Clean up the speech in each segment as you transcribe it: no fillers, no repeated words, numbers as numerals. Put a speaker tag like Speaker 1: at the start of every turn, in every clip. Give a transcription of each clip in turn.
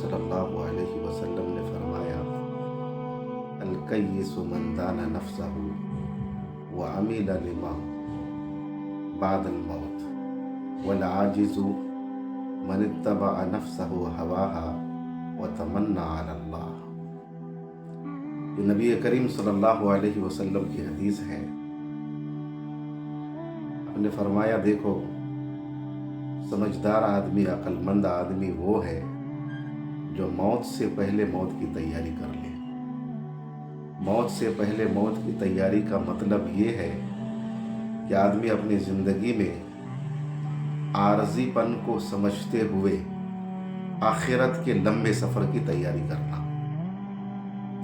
Speaker 1: صلی اللہ علیہ وسلم نے فرمایا، الکیس من دان نفسہ وعمل لما بعد الموت والعاجز من اتبع نفسہ ہواها وتمنى علی اللہ۔ یہ نبی کریم صلی اللہ علیہ وسلم کی حدیث ہے۔ آپ نے فرمایا، دیکھو، سمجھدار آدمی، عقل مند آدمی وہ ہے جو موت سے پہلے موت کی تیاری کر لے۔ موت سے پہلے موت کی تیاری کا مطلب یہ ہے کہ آدمی اپنی زندگی میں عارضی پن کو سمجھتے ہوئے آخرت کے لمبے سفر کی تیاری کرنا،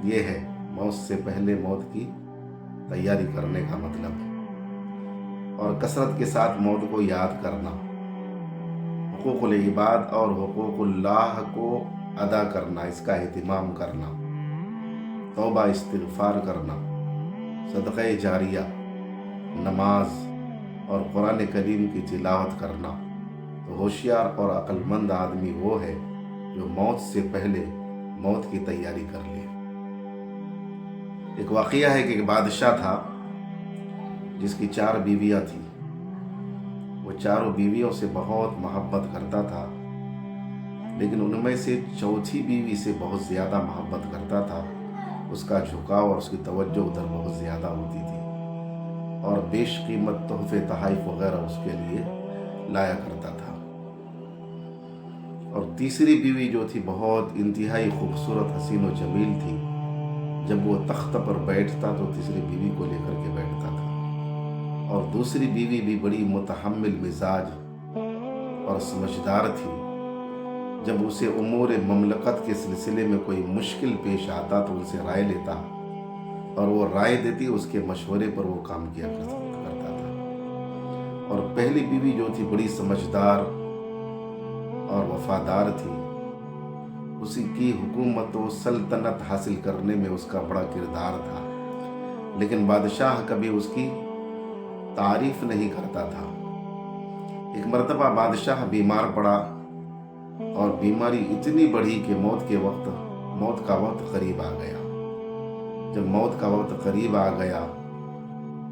Speaker 1: یہ ہے موت سے پہلے موت کی تیاری کرنے کا مطلب۔ اور کثرت کے ساتھ موت کو یاد کرنا، حقوق العباد اور حقوق اللہ کو ادا کرنا، اس کا اہتمام کرنا، توبہ استغفار کرنا، صدقہ جاریہ، نماز اور قرآن کریم کی تلاوت کرنا۔ تو ہوشیار اور عقل مند آدمی وہ ہے جو موت سے پہلے موت کی تیاری کر لے۔ ایک واقعہ ہے کہ ایک بادشاہ تھا جس کی 4 بیویاں تھیں۔ وہ چاروں بیویوں سے بہت محبت کرتا تھا، لیکن ان میں سے چوتھی بیوی سے بہت زیادہ محبت کرتا تھا۔ اس کا جھکاؤ اور اس کی توجہ ادھر بہت زیادہ ہوتی تھی، اور بیش قیمت تحفے تحائف وغیرہ اس کے لیے لایا کرتا تھا۔ اور تیسری بیوی جو تھی بہت انتہائی خوبصورت، حسین و جمیل تھی۔ جب وہ تخت پر بیٹھتا تو تیسری بیوی کو لے کر کے بیٹھتا تھا۔ اور دوسری بیوی بھی بڑی متحمل مزاج اور سمجھدار تھی۔ جب اسے امور مملکت کے سلسلے میں کوئی مشکل پیش آتا تو ان سے رائے لیتا، اور وہ رائے دیتی، اس کے مشورے پر وہ کام کیا کرتا تھا۔ اور پہلی بیوی جو تھی بڑی سمجھدار اور وفادار تھی۔ اسی کی حکومت و سلطنت حاصل کرنے میں اس کا بڑا کردار تھا، لیکن بادشاہ کبھی اس کی تعریف نہیں کرتا تھا۔ ایک مرتبہ بادشاہ بیمار پڑا، اور بیماری اتنی بڑھی کہ موت کا وقت قریب آ گیا۔ جب موت کا وقت قریب آ گیا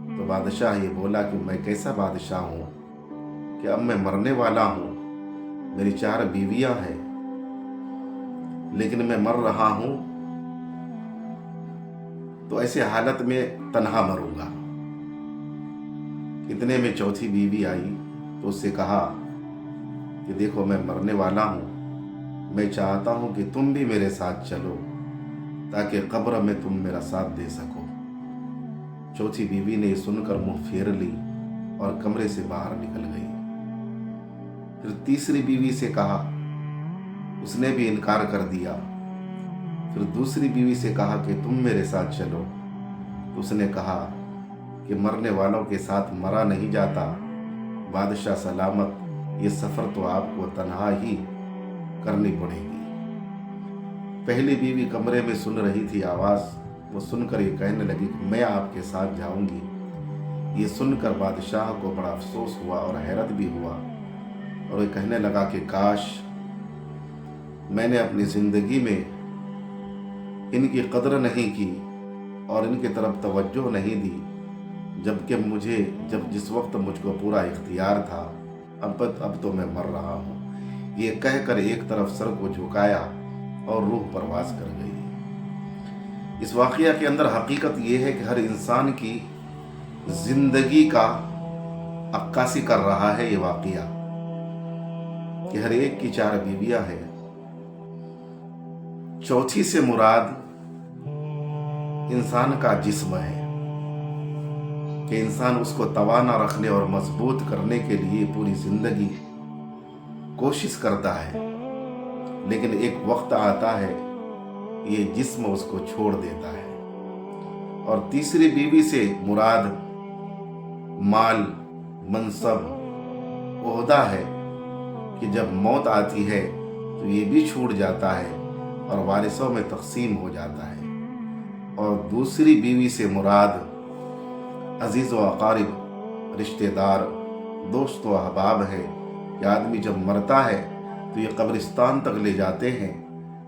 Speaker 1: تو بادشاہ یہ بولا کہ میں کیسا بادشاہ ہوں کہ اب میں مرنے والا ہوں، میری 4 بیویاں ہیں، لیکن میں مر رہا ہوں تو ایسے حالت میں تنہا مروں گا۔ اتنے میں چوتھی بیوی آئی تو اس سے کہا کہ دیکھو، میں مرنے والا ہوں، میں چاہتا ہوں کہ تم بھی میرے ساتھ چلو تاکہ قبر میں تم میرا ساتھ دے سکو۔ چوتھی بیوی نے یہ سن کر منہ پھیر لی اور کمرے سے باہر نکل گئی۔ پھر تیسری بیوی سے کہا، اس نے بھی انکار کر دیا۔ پھر دوسری بیوی سے کہا کہ تم میرے ساتھ چلو، تو اس نے کہا کہ مرنے والوں کے ساتھ مرا نہیں جاتا، بادشاہ سلامت، یہ سفر تو آپ کو تنہا ہی کرنی پڑے گی۔ پہلی بیوی کمرے میں سن رہی تھی آواز، وہ سن کر یہ کہنے لگی کہ میں آپ کے ساتھ جاؤں گی۔ یہ سن کر بادشاہ کو بڑا افسوس ہوا اور حیرت بھی ہوا، اور وہ کہنے لگا کہ کاش میں نے اپنی زندگی میں ان کی قدر نہیں کی اور ان کی طرف توجہ نہیں دی، جبکہ جس وقت مجھ کو پورا اختیار تھا، اب تو میں مر رہا ہوں۔ یہ کہہ کر ایک طرف سر کو جھکایا اور روح پرواز کر گئی۔ اس واقعہ کے اندر حقیقت یہ ہے کہ ہر انسان کی زندگی کا عکاسی کر رہا ہے یہ واقعہ، کہ ہر ایک کی 4 بیویاں ہیں۔ چوتھی سے مراد انسان کا جسم ہے، کہ انسان اس کو توانا رکھنے اور مضبوط کرنے کے لیے پوری زندگی کوشش کرتا ہے، لیکن ایک وقت آتا ہے یہ جسم اس کو چھوڑ دیتا ہے۔ اور تیسری بیوی سے مراد مال، منصب، عہدہ ہے، کہ جب موت آتی ہے تو یہ بھی چھوٹ جاتا ہے اور وارثوں میں تقسیم ہو جاتا ہے۔ اور دوسری بیوی سے مراد عزیز و اقارب، رشتہ دار، دوست و احباب ہے، کہ آدمی جب مرتا ہے تو یہ قبرستان تک لے جاتے ہیں